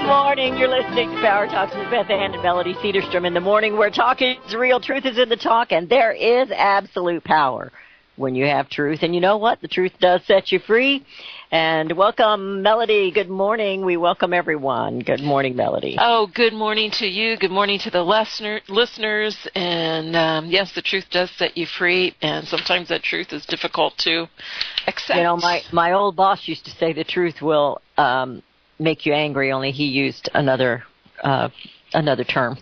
morning. You're listening to Power Talks with Beth and Melody Cedarstrom in the morning, where talking is real, truth is in the talk, and there is absolute power when you have truth. And you know what? The truth does set you free. And welcome, Melody. Good morning. We welcome everyone. Good morning, Melody. Oh, good morning to you. Good morning to the listeners. And yes, the truth does set you free. And sometimes that truth is difficult to accept. You know, my old boss used to say the truth will make you angry. Only he used another term.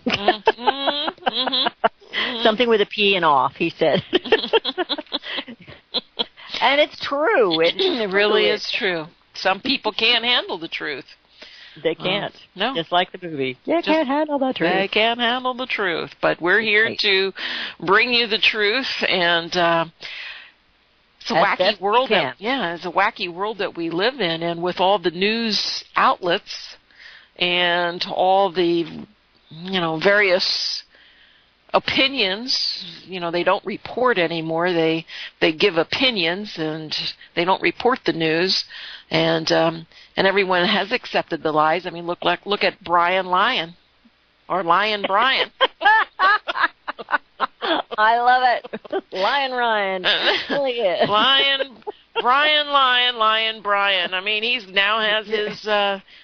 Something with a P and off, he said. And it's true. It really is true. Some people can't handle the truth. They can't. No. Just like the movie. They can't handle the truth. They can't handle the truth. But we're here to bring you the truth. And it's a wacky world. It's a wacky world that we live in. And with all the news outlets and all the, various opinions, they don't report anymore. They give opinions and they don't report the news, and everyone has accepted the lies. I mean, look at Brian Lyon, or Lion Brian. I love it, Lion Ryan. Lion Brian. I mean, he now has his.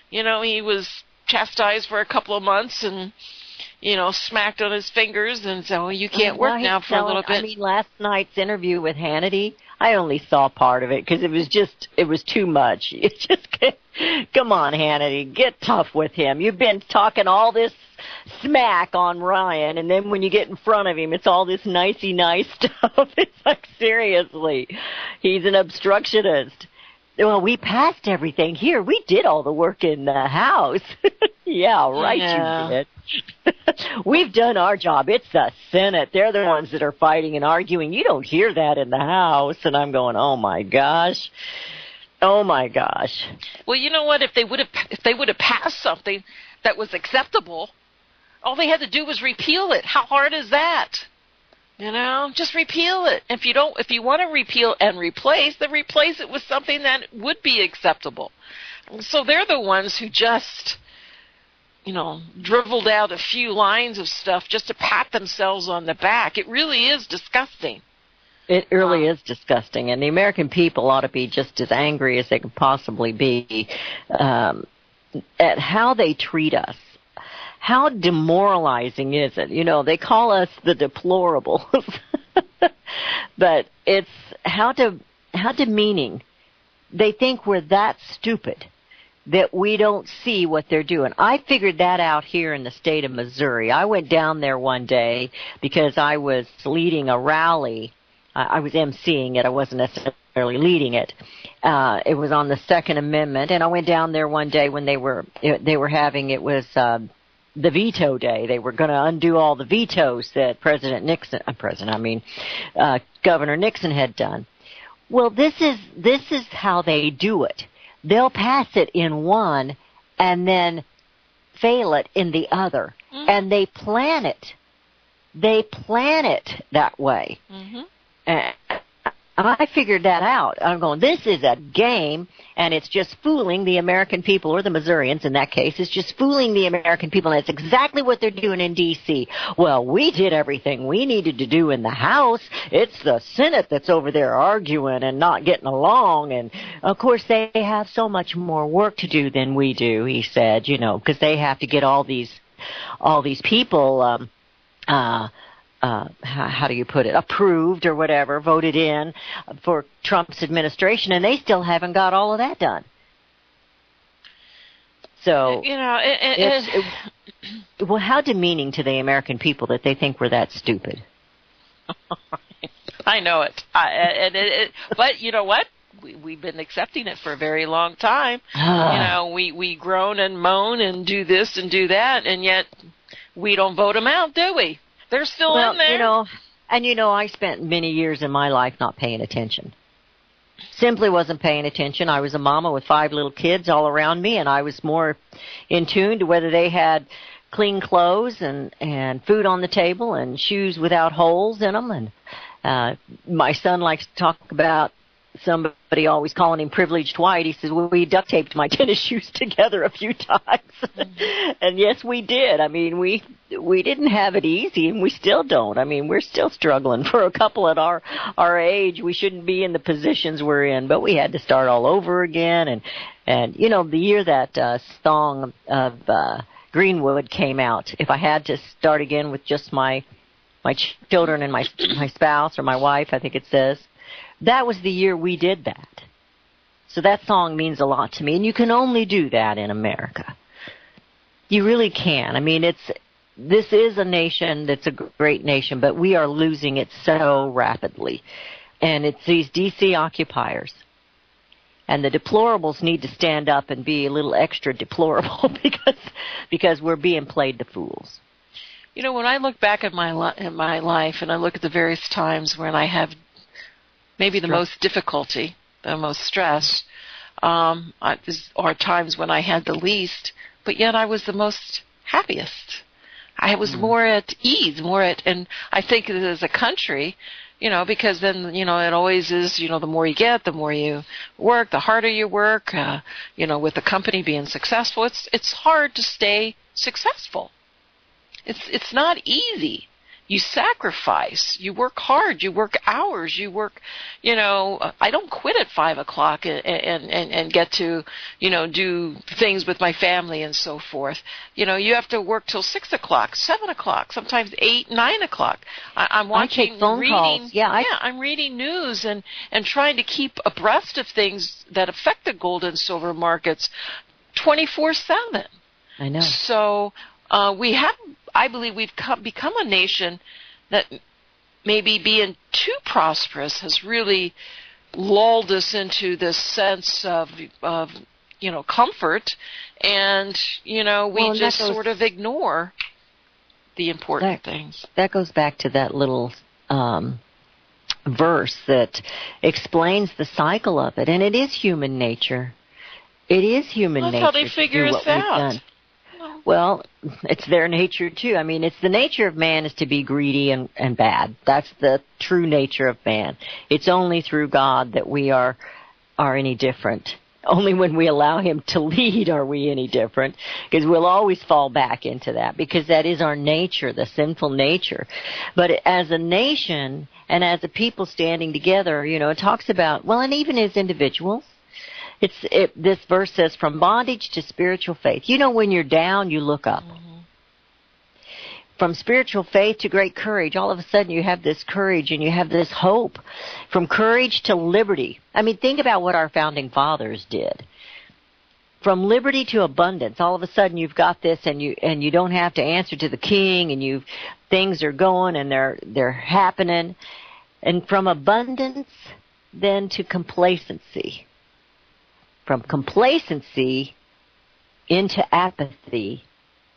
He was chastised for a couple of months and. Smacked on his fingers, and so you can't work now for a little bit. I mean, last night's interview with Hannity, I only saw part of it because it was too much. Come on, Hannity, get tough with him. You've been talking all this smack on Ryan, and then when you get in front of him, it's all this nicey nice stuff. It's like, seriously, he's an obstructionist. Well, we passed everything here. We did all the work in the House. Yeah, right, you did. We've done our job. It's the Senate. They're the ones that are fighting and arguing. You don't hear that in the House. And I'm going, oh my gosh. Well, you know what? If they would have passed something that was acceptable, all they had to do was repeal it. How hard is that? Just repeal it. If you want to repeal and replace, then replace it with something that would be acceptable. So they're the ones who just, dribbled out a few lines of stuff just to pat themselves on the back. It really is disgusting. It really is disgusting, and the American people ought to be just as angry as they can possibly be at how they treat us. How demoralizing is it? They call us the deplorables, but it's how demeaning. They think we're that stupid that we don't see what they're doing. I figured that out here in the state of Missouri. I went down there one day because I was leading a rally. I was emceeing it. I wasn't necessarily leading it. It was on the Second Amendment, and I went down there one day when they were having, it was the veto day. They were going to undo all the vetoes that Governor Nixon had done. Well, this is how they do it. They'll pass it in one and then fail it in the other. Mm-hmm. And they plan it. They plan it that way. Mm-hmm. And I figured that out. I'm going, this is a game, and it's just fooling the American people, or the Missourians in that case. It's just fooling the American people, and it's exactly what they're doing in D.C. Well, we did everything we needed to do in the House. It's the Senate that's over there arguing and not getting along, and, of course, they have so much more work to do than we do, he said, because they have to get all these people how do you put it, approved or whatever, voted in for Trump's administration, and they still haven't got all of that done. So, well, how demeaning to the American people that they think we're that stupid. I know it. But you know what? We've been accepting it for a very long time. We groan and moan and do this and do that, and yet we don't vote them out, do we? They're still in there. I spent many years in my life not paying attention. Simply wasn't paying attention. I was a mama with 5 little kids all around me, and I was more in tune to whether they had clean clothes and food on the table and shoes without holes in them. And my son likes to talk about somebody always calling him privileged white. He says, well, we duct taped my tennis shoes together a few times. And yes, we did. I mean, we didn't have it easy, and we still don't. I mean, we're still struggling. For a couple at our age, we shouldn't be in the positions we're in, but we had to start all over again. And you know, the year that song of Greenwood came out, if I had to start again with just my children and my spouse or my wife, I think it says, that was the year we did that. So that song means a lot to me, and you can only do that in America. You really can. I mean, this is a nation that's a great nation, but we are losing it so rapidly. And it's these D.C. occupiers. And the deplorables need to stand up and be a little extra deplorable because we're being played the fools. You know, when I look back at my life and I look at the various times when I have maybe the most difficulty, the most stress, are times when I had the least, but yet I was the most happiest. I was more at ease, and I think as a country, you know, because then, you know, it always is, you know, the more you get, the more you work, the harder you work, you know, with the company being successful, it's hard to stay successful. It's not easy. You sacrifice. You work hard. You work hours. You work, you know, I don't quit at 5 o'clock and get to, you know, do things with my family and so forth. You know, you have to work till 6 o'clock, 7 o'clock, sometimes 8, 9 o'clock. I'm watching, I take phone calls. I'm reading news and trying to keep abreast of things that affect the gold and silver markets 24/7. I know. So I believe we've become a nation that maybe being too prosperous has really lulled us into this sense of you know, comfort, and, you know, we just sort of ignore the important things. That goes back to that little verse that explains the cycle of it, and it is human nature. It is human nature. That's how they figure us out. Well, it's their nature, too. I mean, it's the nature of man is to be greedy and bad. That's the true nature of man. It's only through God that we are any different. Only when we allow him to lead are we any different, because we'll always fall back into that, because that is our nature, the sinful nature. But as a nation and as a people standing together, you know, it talks about, well, and even as individuals, this verse says, from bondage to spiritual faith. You know, when you're down, you look up. Mm-hmm. From spiritual faith to great courage, all of a sudden you have this courage and you have this hope. From courage to liberty. I mean, think about what our founding fathers did. From liberty to abundance, all of a sudden you've got this, and you don't have to answer to the king, and things are going and they're happening. And from abundance then to complacency. From complacency into apathy,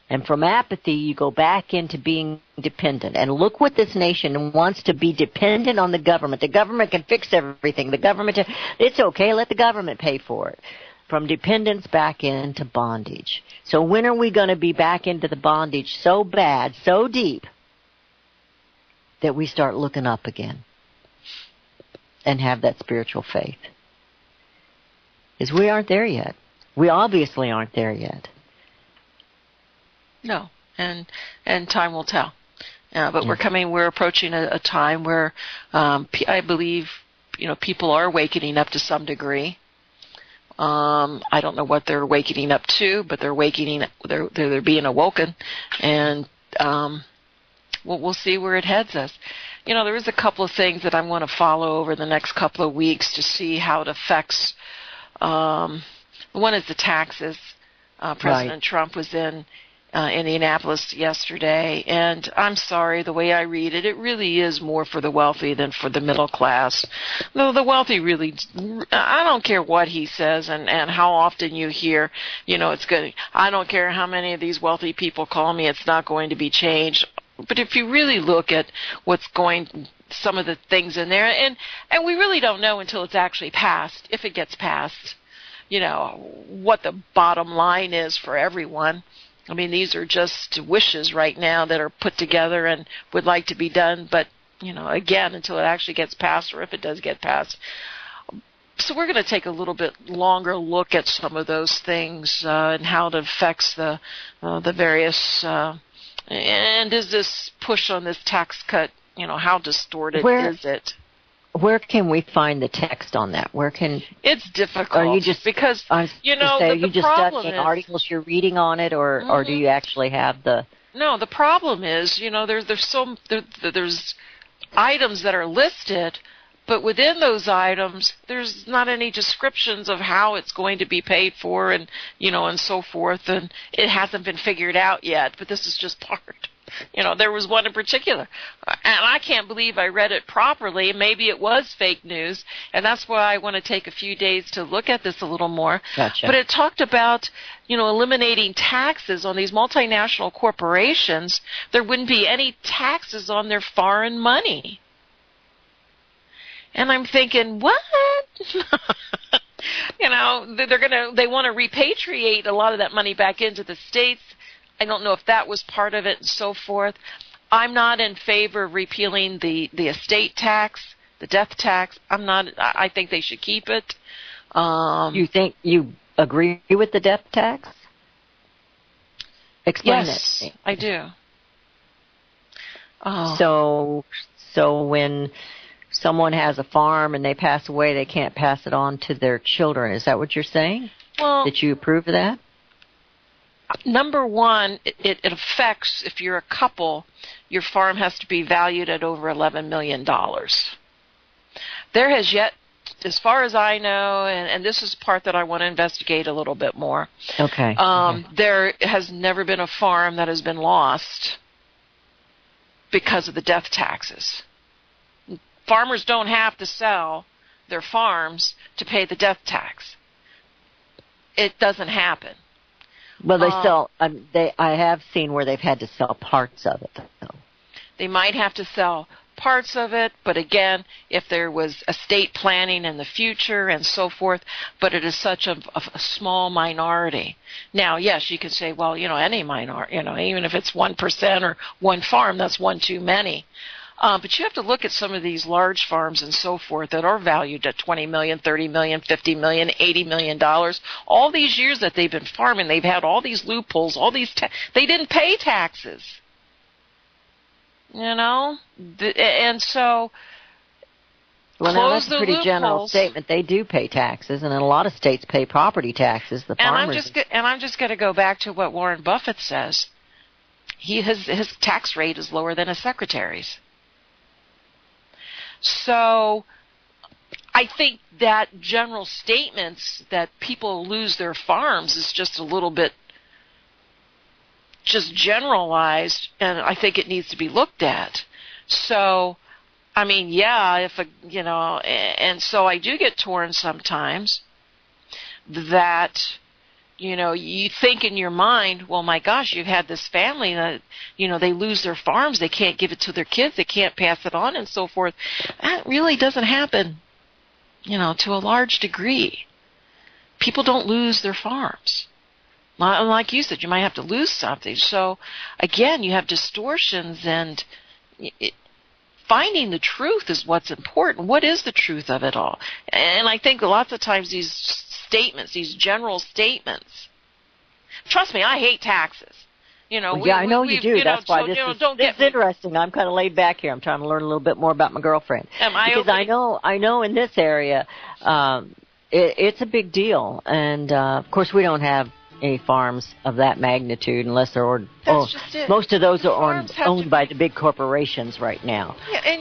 and from apathy you go back into being dependent. And look what this nation wants, to be dependent on the government. The government can fix everything. It's okay, let the government pay for it. From dependence back into bondage. So when are we going to be back into the bondage so bad, so deep, that we start looking up again and have that spiritual faith? Is we aren't there yet. We obviously aren't there yet. No, and time will tell. But we're approaching a time where I believe, you know, people are wakening up to some degree. I don't know what they're awakening up to, but they're being awoken, and we'll see where it heads us. You know, there is a couple of things that I want to follow over the next couple of weeks to see how it affects. One is the taxes. President Trump was in Indianapolis yesterday, and I'm sorry, the way I read it, it really is more for the wealthy than for the middle class. No, the wealthy really, I don't care what he says and how often you hear, you know, it's good. I don't care how many of these wealthy people call me, it's not going to be changed. But if you really look at some of the things in there, and we really don't know until it's actually passed, if it gets passed, you know, what the bottom line is for everyone. I mean, these are just wishes right now that are put together and would like to be done, but, you know, again, until it actually gets passed, or if it does get passed. So we're going to take a little bit longer look at some of those things and how it affects the various. And is this push on this tax cut? How distorted is it? Where can we find the text on that? It's difficult? Are you just because are you just studying articles you're reading on it, or do you actually have the? No, the problem is there's items that are listed. But within those items, there's not any descriptions of how it's going to be paid for and so forth. And it hasn't been figured out yet, but this is just part. There was one in particular. And I can't believe I read it properly. Maybe it was fake news. And that's why I want to take a few days to look at this a little more. Gotcha. But it talked about, eliminating taxes on these multinational corporations. There wouldn't be any taxes on their foreign money. And I'm thinking, what? They want to repatriate a lot of that money back into the States. I don't know if that was part of it and so forth. I'm not in favor of repealing the estate tax, the death tax. I think they should keep it. You think you agree with the death tax? Explain it. Yes, I do. So when someone has a farm and they pass away, they can't pass it on to their children. Is that what you're saying? Well, that you approve of that? Number one, it affects, if you're a couple, your farm has to be valued at over $11 million. There has yet, as far as I know, and this is the part that I want to investigate a little bit more. Okay. There has never been a farm that has been lost because of the death taxes. Farmers don't have to sell their farms to pay the death tax. It doesn't happen. Well, they sell. I have seen where they've had to sell parts of it. Though. They might have to sell parts of it, but again, if there was estate planning in the future and so forth, but it is such a small minority. Now, yes, you could say, well, any minority, even if it's 1% or one farm, that's one too many. But you have to look at some of these large farms and so forth that are valued at $20 million, $30 million, $50 million, $80 million. All these years that they've been farming, they've had all these loopholes, they didn't pay taxes. And so well, now that's a pretty general statement. They do pay taxes, and in a lot of states pay property taxes. The farmers. And I'm just going to go back to what Warren Buffett says. His tax rate is lower than his secretary's. So I think that general statements that people lose their farms is just a little bit just generalized, and I think it needs to be looked at. So, I mean, yeah, and so I do get torn sometimes that, you think in your mind, well, my gosh, you've had this family that, they lose their farms, they can't give it to their kids, they can't pass it on and so forth. That really doesn't happen, to a large degree. People don't lose their farms. Like you said, you might have to lose something. So, again, you have distortions, and finding the truth is what's important. What is the truth of it all? And I think lots of times these statements, these general statements. Trust me, I hate taxes. I know you do. That's why this is interesting. I'm kind of laid back here. I'm trying to learn a little bit more about my girlfriend. Because I know in this area, it's a big deal. And, of course, we don't have any farms of that magnitude unless they're most of those are owned by the big corporations right now.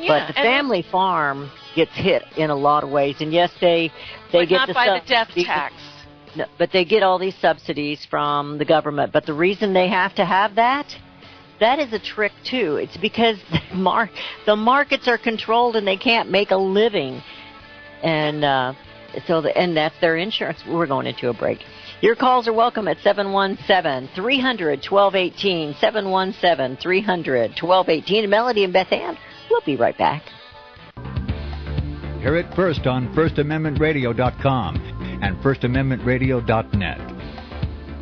But the family farm gets hit in a lot of ways, and yes, they get not by the death tax. No, but they get all these subsidies from the government. But the reason they have to have that is a trick too. It's because the markets are controlled and they can't make a living, and that's their insurance. We're going into a break. Your calls are welcome at 717-300-1218, 717-300-1218. Melody and Beth Ann, we'll be right back. Hear it first on FirstAmendmentRadio.com and FirstAmendmentRadio.net.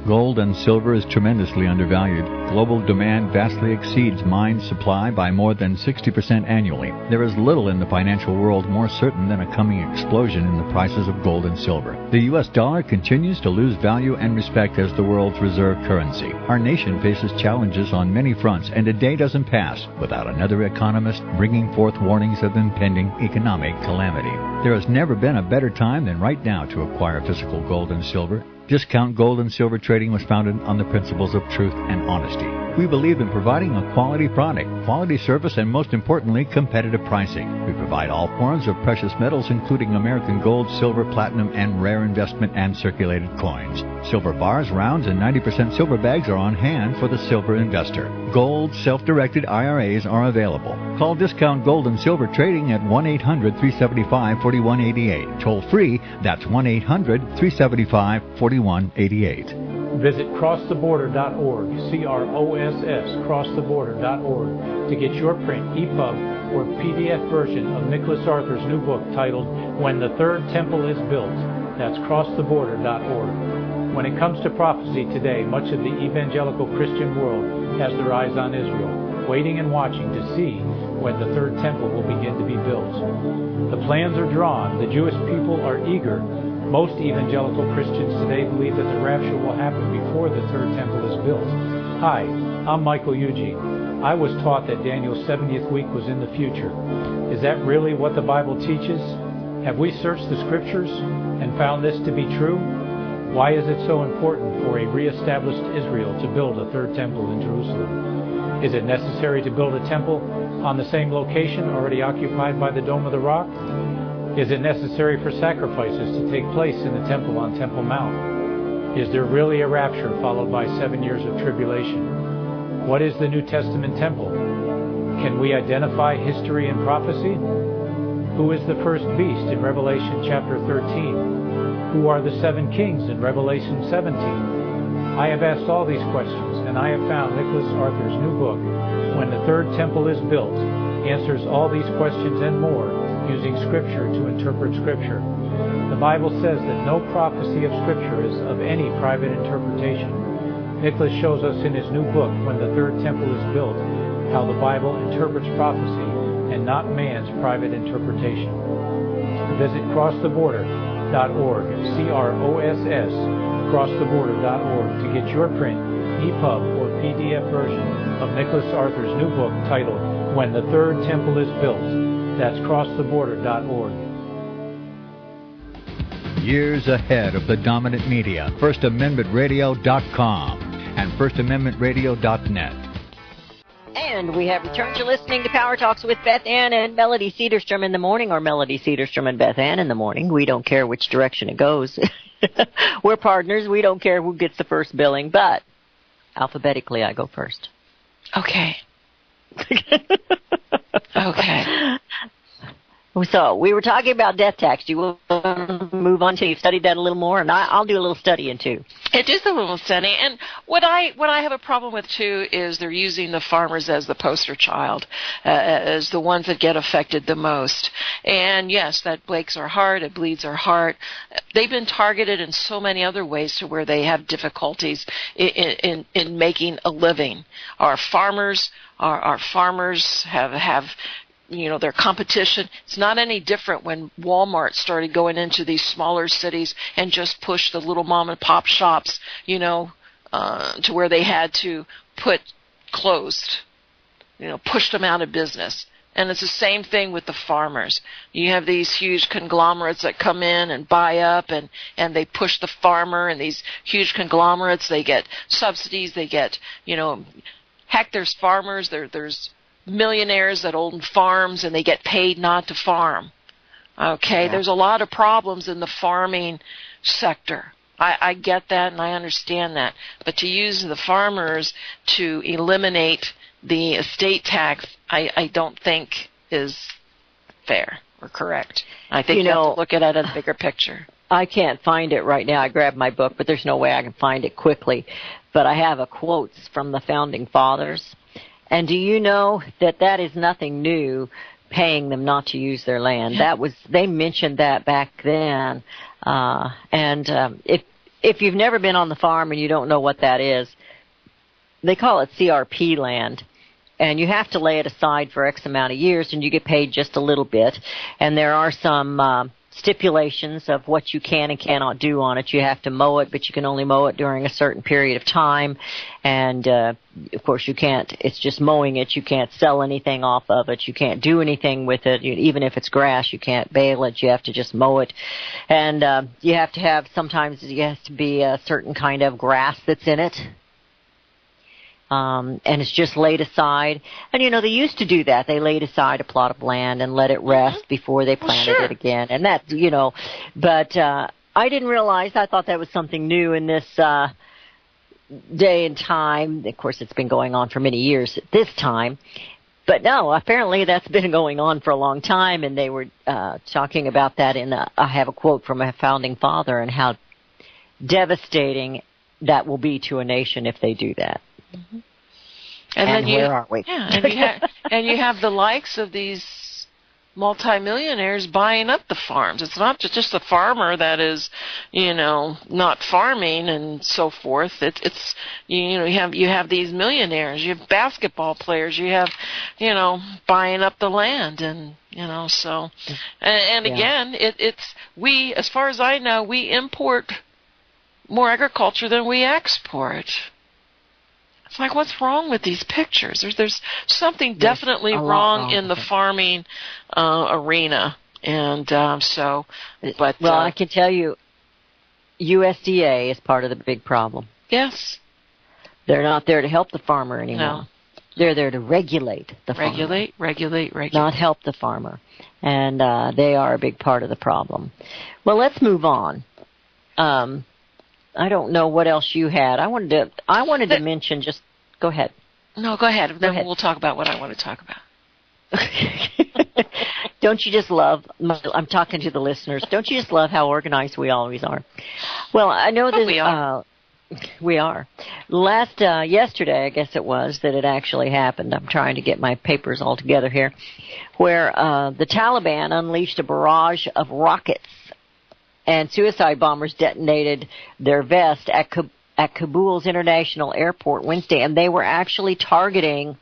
Gold and silver is tremendously undervalued. Global demand vastly exceeds mine supply by more than 60% annually. There is little in the financial world more certain than a coming explosion in the prices of gold and silver. The U.S. dollar continues to lose value and respect as the world's reserve currency. Our nation faces challenges on many fronts, and a day doesn't pass without another economist bringing forth warnings of impending economic calamity. There has never been a better time than right now to acquire physical gold and silver. Discount Gold and Silver Trading was founded on the principles of truth and honesty. We believe in providing a quality product, quality service, and most importantly, competitive pricing. We provide all forms of precious metals, including American gold, silver, platinum, and rare investment and circulated coins. Silver bars, rounds, and 90% silver bags are on hand for the silver investor. Gold self-directed IRAs are available. Call Discount Gold and Silver Trading at 1-800-375-4188. Toll free, that's 1-800-375-4188. Visit crosstheborder.org, CROSS, crosstheborder.org, to get your print, EPUB, or PDF version of Nicholas Arthur's new book titled When the Third Temple is Built. That's crosstheborder.org. When it comes to prophecy today, much of the evangelical Christian world has their eyes on Israel, waiting and watching to see when the third temple will begin to be built. The plans are drawn. The Jewish people are eager. Most evangelical Christians today believe that the rapture will happen before the third temple is built. Hi, I'm Michael Eugene. I was taught that Daniel's 70th week was in the future. Is that really what the Bible teaches? Have we searched the Scriptures and found this to be true? Why is it so important for a reestablished Israel to build a third temple in Jerusalem? Is it necessary to build a temple on the same location already occupied by the Dome of the Rock? Is it necessary for sacrifices to take place in the temple on Temple Mount? Is there really a rapture followed by 7 years of tribulation? What is the New Testament temple? Can we identify history and prophecy? Who is the first beast in Revelation chapter 13? Who are the 7 kings in Revelation 17? I have asked all these questions, and I have found Nicholas Arthur's new book, When the Third Temple is Built, answers all these questions and more, using Scripture to interpret Scripture. The Bible says that no prophecy of Scripture is of any private interpretation. Nicholas shows us in his new book, When the Third Temple is Built, how the Bible interprets prophecy and not man's private interpretation. Visit crosstheborder.org, CROSS, crosstheborder.org, to get your print, EPUB, or PDF version of Nicholas Arthur's new book titled When the Third Temple is Built. That's crosstheborder.org. Years ahead of the dominant media, FirstAmendmentRadio.com and FirstAmendmentRadio.net. And we have returned to listening to Power Talks with Beth Ann and Melody Cedarstrom in the morning, or Melody Cedarstrom and Beth Ann in the morning. We don't care which direction it goes. We're partners. We don't care who gets the first billing, but alphabetically I go first. Okay. Okay. So we were talking about death tax. Do you want to move on till you've studied that a little more? And I'll do a little studying too. It is a little study, and what I have a problem with too is they're using the farmers as the poster child, as the ones that get affected the most. And yes, that breaks our heart. It bleeds our heart. They've been targeted in so many other ways to where they have difficulties in making a living. Our farmers have their competition. It's not any different when Walmart started going into these smaller cities and just pushed the little mom and pop shops, to where they had to put closed, pushed them out of business. And it's the same thing with the farmers. You have these huge conglomerates that come in and buy up and they push the farmer, and these huge conglomerates, they get subsidies, they get, heck, there's farmers, there's millionaires that own farms and they get paid not to farm. Okay, yeah. There's a lot of problems in the farming sector. I get that and I understand that. But to use the farmers to eliminate the estate tax, I don't think is fair or correct. I think you have to look at it as a bigger picture. I can't find it right now. I grabbed my book, but there's no way I can find it quickly. But I have quotes from the Founding Fathers. And do you know that is nothing new, paying them not to use their land? They mentioned that back then. And if you've never been on the farm and you don't know what that is, they call it CRP land. And you have to lay it aside for X amount of years, and you get paid just a little bit. And there are some stipulations of what you can and cannot do on it. You have to mow it, but you can only mow it during a certain period of time. And, of course, you can't, it's just mowing it. You can't sell anything off of it. You can't do anything with it. Even if it's grass, you can't bale it. You have to just mow it. And you have to have, sometimes it has to be a certain kind of grass that's in it. And it's just laid aside. And, they used to do that. They laid aside a plot of land and let it rest before they planted it again. And that, but I didn't realize, I thought that was something new in this day and time. Of course, it's been going on for many years at this time. But no, apparently that's been going on for a long time. And they were talking about that I have a quote from a founding father and how devastating that will be to a nation if they do that. Mm-hmm. And then where are we? Yeah, and you have the likes of these multimillionaires buying up the farms. It's not just the farmer that is, not farming and so forth. It's you have these millionaires. You have basketball players. You have, buying up the land and so. And again, we, as far as I know, we import more agriculture than we export. It's like, what's wrong with these pictures? There's something definitely wrong in the farming arena, and so. But I can tell you, USDA is part of the big problem. Yes, they're not there to help the farmer anymore. No. They're there to regulate the farmer. Regulate. Not help the farmer, and they are a big part of the problem. Well, let's move on. I don't know what else you had. I wanted to mention, just go ahead. No, go ahead. Then we'll talk about what I want to talk about. Don't you just love, I'm talking to the listeners, don't you just love how organized we always are? Well, I know that we are. Yesterday, I guess it was, that it actually happened. I'm trying to get my papers all together here, where the Taliban unleashed a barrage of rockets and suicide bombers detonated their vest at Kabul's International Airport Wednesday, and they were actually targeting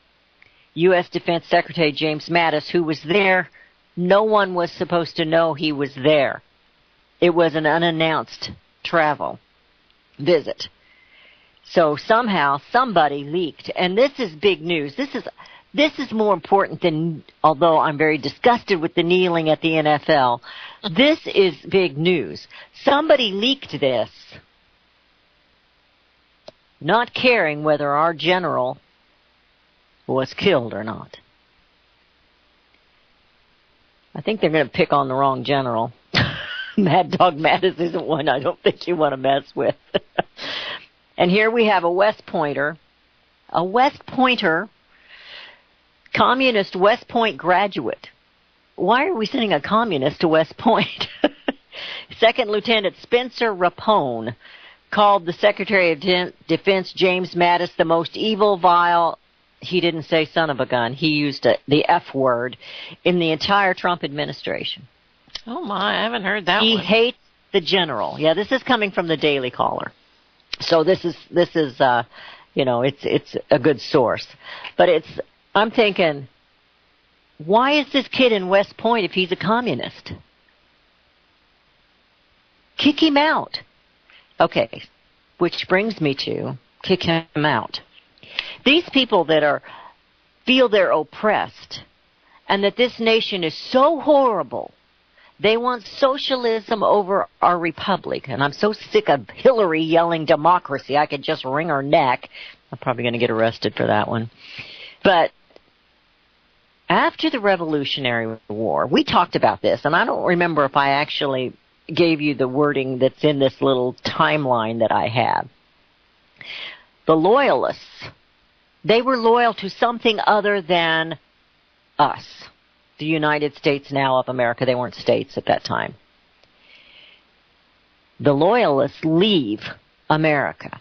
U.S. Defense Secretary James Mattis, who was there. No one was supposed to know he was there. It was an unannounced travel visit. So somehow somebody leaked, and this is big news. This is more important than, although I'm very disgusted with the kneeling at the NFL, this is big news. Somebody leaked this, not caring whether our general was killed or not. I think they're going to pick on the wrong general. Mad Dog Mattis isn't one I don't think you want to mess with. And here we have a West Pointer, communist West Point graduate. Why are we sending a communist to West Point? Second Lieutenant Spencer Rapone called the Secretary of Defense James Mattis the most evil, vile, he didn't say son of a gun, he used the F word, in the entire Trump administration. Oh my, I haven't heard that one. He hates the general. Yeah, this is coming from the Daily Caller. So this is it's a good source. But I'm thinking, why is this kid in West Point if he's a communist? Kick him out. Okay, which brings me to kick him out. These people that feel they're oppressed and that this nation is so horrible, they want socialism over our republic. And I'm so sick of Hillary yelling democracy, I could just wring her neck. I'm probably going to get arrested for that one. But after the Revolutionary War, we talked about this, and I don't remember if I actually gave you the wording that's in this little timeline that I have. The Loyalists, they were loyal to something other than us, the United States now of America. They weren't states at that time. The Loyalists leave America.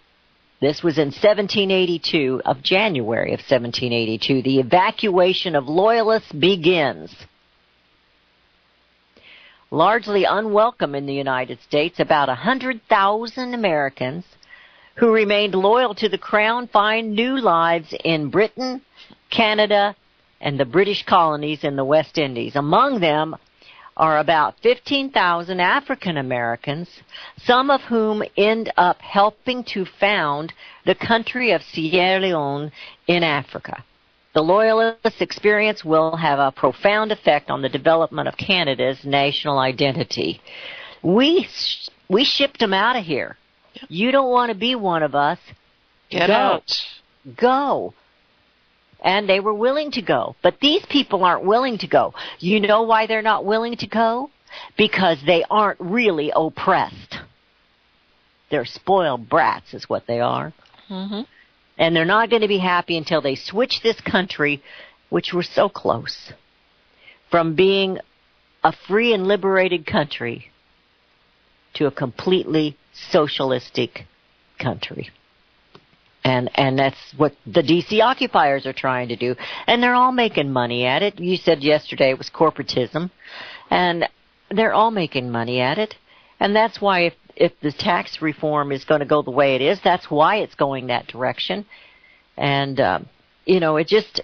This was in 1782, of January of 1782. The evacuation of Loyalists begins. largely unwelcome in the United States. About 100,000 Americans who remained loyal to the Crown find new lives in Britain, Canada, and the British colonies in the West Indies. Among them are about 15,000 African Americans, some of whom end up helping to found the country of Sierra Leone in Africa. The Loyalist experience will have a profound effect on the development of Canada's national identity. We shipped them out of here. You don't want to be one of us. Get out. Go. And they were willing to go. But these people aren't willing to go. You know why they're not willing to go? Because they aren't really oppressed. They're spoiled brats is what they are. Mm-hmm. And they're not going to be happy until they switch this country, which we're so close, from being a free and liberated country to a completely socialistic country. And that's what the D.C. occupiers are trying to do. And they're all making money at it. You said yesterday it was corporatism. And they're all making money at it. And that's why if the tax reform is going to go the way it is, that's why it's going that direction. And, it just,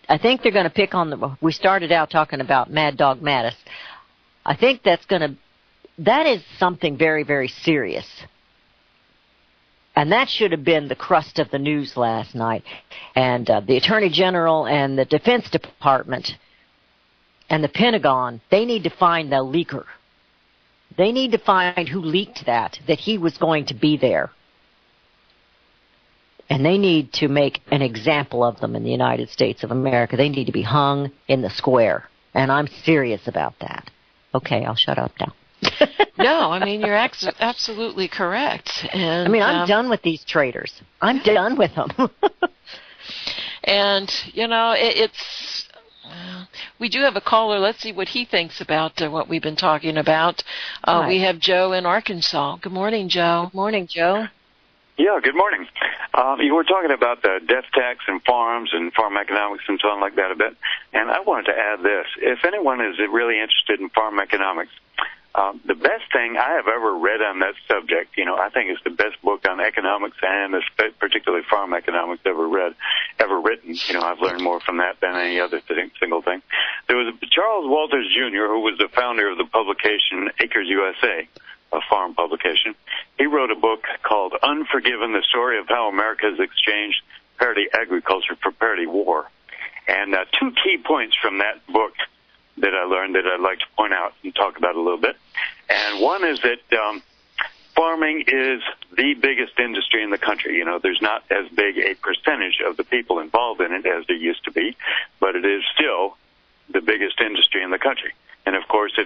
I think they're going to pick on we started out talking about Mad Dog Mattis. I think that is something very, very serious. And that should have been the crust of the news last night. And the Attorney General and the Defense Department and the Pentagon, they need to find the leaker. They need to find who leaked that he was going to be there. And they need to make an example of them in the United States of America. They need to be hung in the square. And I'm serious about that. Okay, I'll shut up now. No, I mean, you're absolutely correct. And I'm done with these traitors. I'm done with them. And, it's... we do have a caller. Let's see what he thinks about what we've been talking about. We have Joe in Arkansas. Good morning, Joe. Good morning, Joe. Yeah, good morning. You were talking about the death tax and farms and farm economics and so on like that a bit. And I wanted to add this. If anyone is really interested in farm economics, the best thing I have ever read on that subject, I think it's the best book on economics and particularly farm economics ever written. I've learned more from that than any other single thing. There was Charles Walters Jr., who was the founder of the publication Acres USA, a farm publication. He wrote a book called Unforgiven, the Story of How America has Exchanged Parity Agriculture for Parity War. And two key points from that book that I learned that I'd like to point out and talk about a little bit. And one is that farming is the biggest industry in the country. There's not as big a percentage of the people involved in it as there used to be, but it is still the biggest industry in the country. And of course,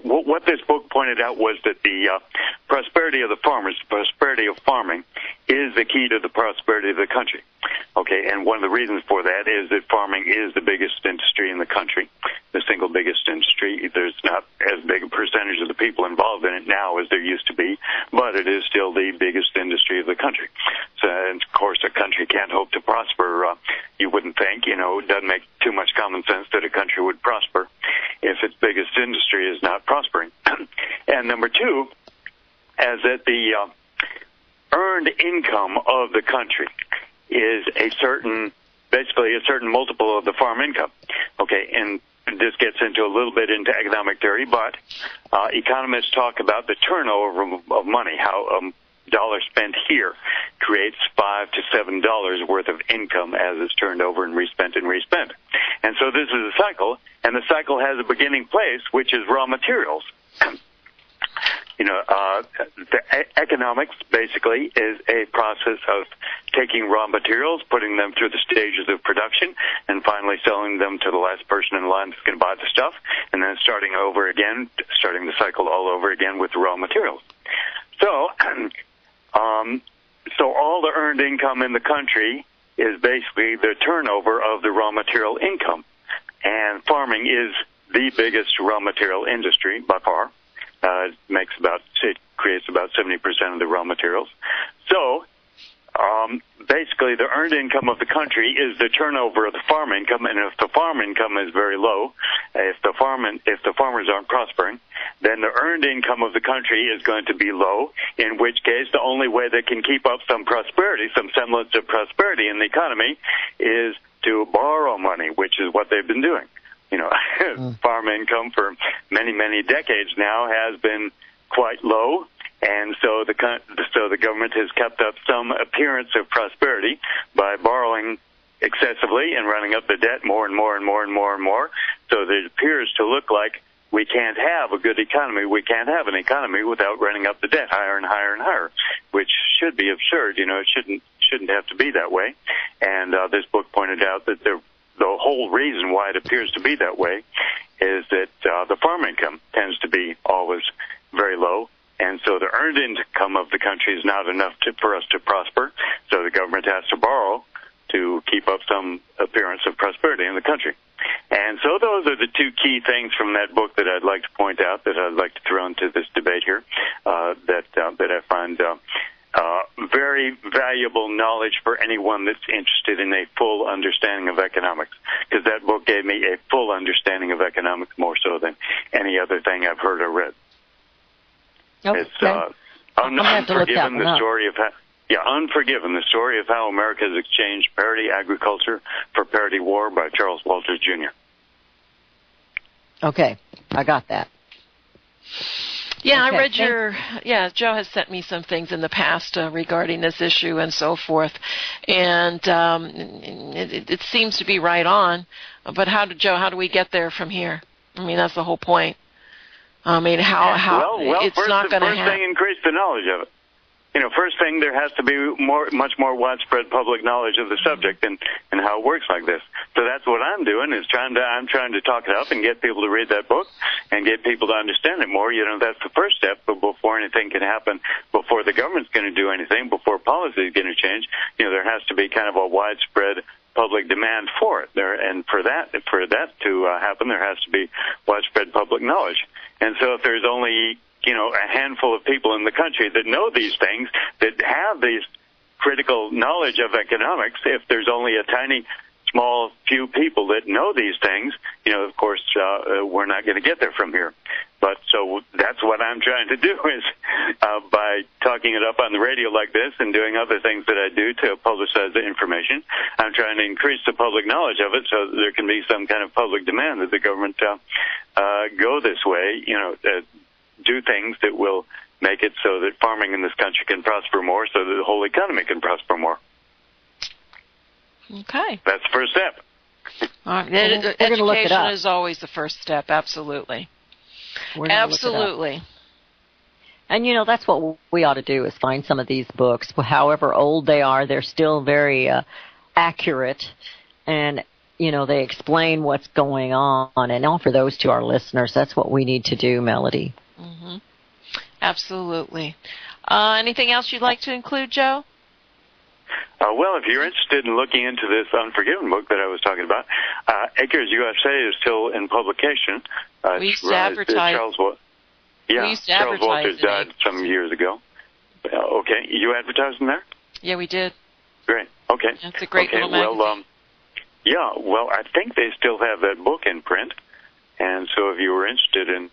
what this book pointed out was that the prosperity of the farmers, the prosperity of farming, is the key to the prosperity of the country. Okay, and one of the reasons for that is that farming is the biggest industry in the country, the single biggest industry. There's not as big a percentage of the people involved in it now as there used to be, but it is still the biggest industry of the country. So, and of course, a country can't hope to prosper. You wouldn't think, it doesn't make too much common sense that a country would prosper if its biggest industry is not prospering. And number two, as that the earned income of the country is basically a certain multiple of the farm income. Okay, and this gets into a little bit into economic theory, but economists talk about the turnover of money, how dollar spent here creates $5 to $7 worth of income as it's turned over and respent and respent. And so this is a cycle, and the cycle has a beginning place, which is raw materials. The economics basically is a process of taking raw materials, putting them through the stages of production, and finally selling them to the last person in line that's going to buy the stuff, and then starting the cycle all over again with the raw materials. So, so all the earned income in the country is basically the turnover of the raw material income, and farming is the biggest raw material industry by far. It creates about 70% of the raw materials. So, basically the earned income of the country is the turnover of the farm income, and if the farm income is very low, if the farmers aren't prospering, then the earned income of the country is going to be low, in which case the only way they can keep up some prosperity, some semblance of prosperity in the economy, is to borrow money, which is what they've been doing. Farm income for many, many decades now has been quite low, and so the government has kept up some appearance of prosperity by borrowing excessively and running up the debt more and more and more and more and more, so that it appears to look like we can't have a good economy. We can't have an economy without running up the debt higher and higher and higher, which should be absurd. It shouldn't have to be that way. And this book pointed out that the whole reason why it appears to be that way is that the farm income tends to be always very low, and so the earned income of the country is not enough for us to prosper, so the government has to borrow to keep up some appearance of prosperity in the country. And so those are the two key things from that book that I'd like to point out, that I'd like to throw into this debate here, that I find very valuable knowledge for anyone that's interested in a full understanding of economics, because that book gave me a full understanding of economics more so than any other thing I've heard or read. Okay. It's Unforgiven, the story of Unforgiven, the story of how America has exchanged parity agriculture for parity war, by Charles Walters Jr. Okay, I got that. Yeah, okay, I read Joe has sent me some things in the past regarding this issue and so forth, and it seems to be right on, but how do we get there from here? I mean, that's the whole point. I mean, how it's not going to happen. First thing, increase the knowledge of it. First thing, there has to be much more widespread public knowledge of the subject and how it works like this. So that's what I'm doing, is I'm trying to talk it up and get people to read that book and get people to understand it more. That's the first step, but before anything can happen, before the government's going to do anything, before policy is going to change, there has to be kind of a widespread public demand for it. And for that to happen, there has to be widespread public knowledge. And so if there's only a handful of people in the country that know these things, that have these critical knowledge of economics, if there's only a tiny, small few people that know these things, of course, we're not going to get there from here. But so that's what I'm trying to do, is by talking it up on the radio like this and doing other things that I do to publicize the information, I'm trying to increase the public knowledge of it so that there can be some kind of public demand that the government go this way, do things that will make it so that farming in this country can prosper more, so that the whole economy can prosper more. Okay. That's the first step. Education is always the first step, absolutely. Absolutely. And, that's what we ought to do, is find some of these books. However old they are, they're still very accurate, and they explain what's going on, and offer those to our listeners. That's what we need to do, Melody. Mm-hmm. Absolutely. Anything else you'd like to include, Joe? Well, if you're interested in looking into this Unforgiven book that I was talking about, Acres USA is still in publication. We used to advertise. Charles Walters died some years ago. Okay, you advertised in there? Yeah, we did. Great. Okay. That's a great little magazine. Well, I think they still have that book in print, and so if you were interested in,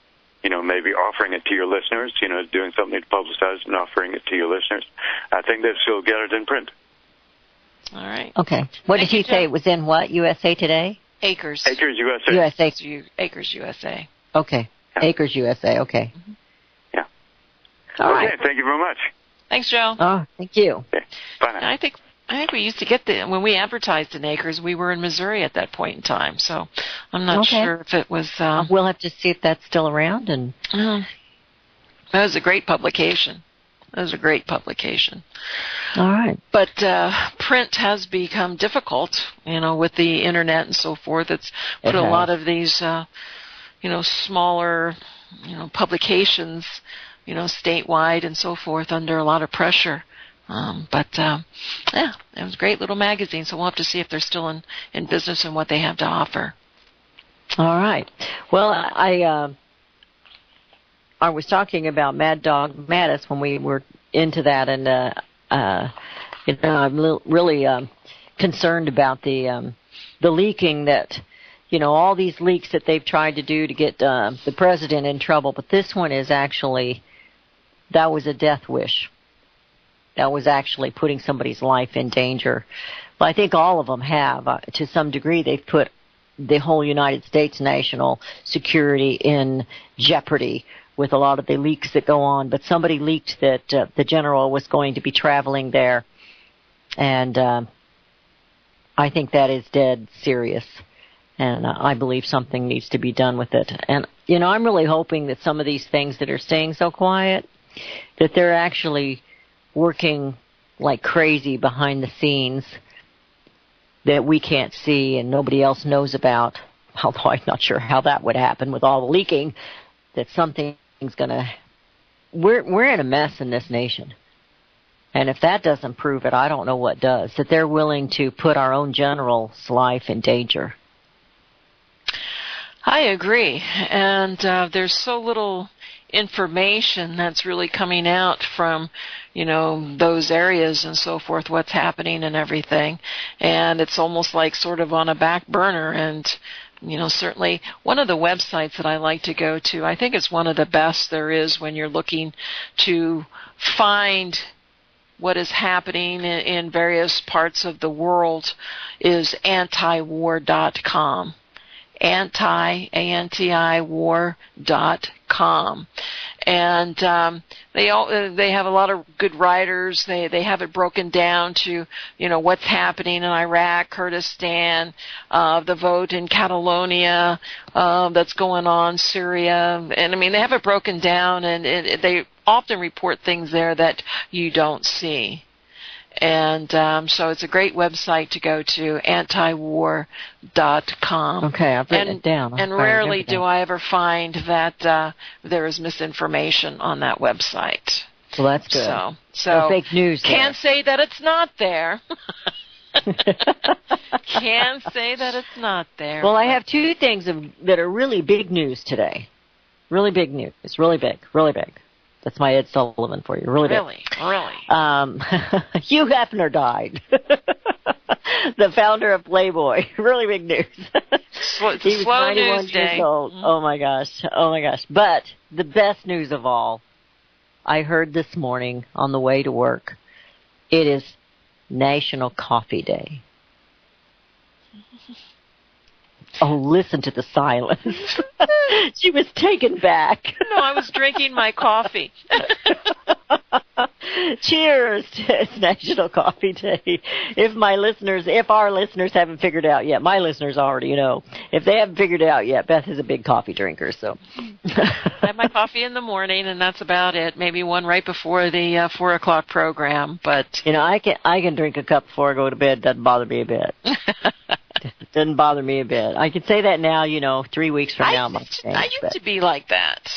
maybe offering it to your listeners, doing something to publicize and offering it to your listeners, I think they still get it in print. All right. Okay. What did he say? It was in what? USA Today? Acres. Acres USA. Acres USA. Okay. Yeah. Acres USA. Okay. Mm-hmm. Yeah. All right. Thank you very much. Thanks, Joe. Oh, thank you. Okay. Bye now. I think we used to get when we advertised in Acres, we were in Missouri at that point in time, so I'm not sure if it was... we'll have to see if that's still around. And that was a great publication. All right. But print has become difficult, with the Internet and so forth. It's put a lot of these, smaller, publications, statewide and so forth under a lot of pressure. It was a great little magazine, so we'll have to see if they're still in business and what they have to offer. All right. Well, I was talking about Mad Dog Mattis when we were into that, and I'm really concerned about the leaking that, all these leaks that they've tried to do to get the president in trouble. But this one is actually, that was a death wish. That was actually putting somebody's life in danger. But I think all of them have. To some degree, they've put the whole United States national security in jeopardy with a lot of the leaks that go on. But somebody leaked that the general was going to be traveling there. And I think that is dead serious. And I believe something needs to be done with it. And, I'm really hoping that some of these things that are staying so quiet, that they're actually working like crazy behind the scenes that we can't see and nobody else knows about, although I'm not sure how that would happen with all the leaking, that something's going to... We're in a mess in this nation. And if that doesn't prove it, I don't know what does, that they're willing to put our own general's life in danger. I agree. And there's so little information that's really coming out from, those areas and so forth, what's happening and everything. And it's almost like sort of on a back burner. And, certainly one of the websites that I like to go to, I think it's one of the best there is when you're looking to find what is happening in various parts of the world, is antiwar.com. antiwar.com. And they have a lot of good writers. They have it broken down to, what's happening in Iraq, Kurdistan, the vote in Catalonia that's going on, Syria. And, they have it broken down, and they often report things there that you don't see. And so it's a great website to go to, antiwar.com. Okay, I've written it down. And rarely do I ever find that there is misinformation on that website. Well, that's good. So no fake news there. Can't say that it's not there. Can't say that it's not there. Well, I have two things that are really big news today. Really big news. Really big. Really big. That's my Ed Sullivan for you. Really big. Really? Hugh Hefner died. The founder of Playboy. Really big news. He was 91 years old. Mm-hmm. Oh my gosh. But the best news of all, I heard this morning on the way to work, it is National Coffee Day. Oh, listen to the silence. She was taken back. No, I was drinking my coffee. Cheers to it's National Coffee Day. If our listeners haven't figured it out yet, my listeners already know. If they haven't figured it out yet, Beth is a big coffee drinker, so. I have my coffee in the morning, and that's about it. Maybe one right before the 4 o'clock program, but. I can drink a cup before I go to bed. Doesn't bother me a bit. Doesn't bother me a bit. I can say that now, 3 weeks from now. I used to be like that.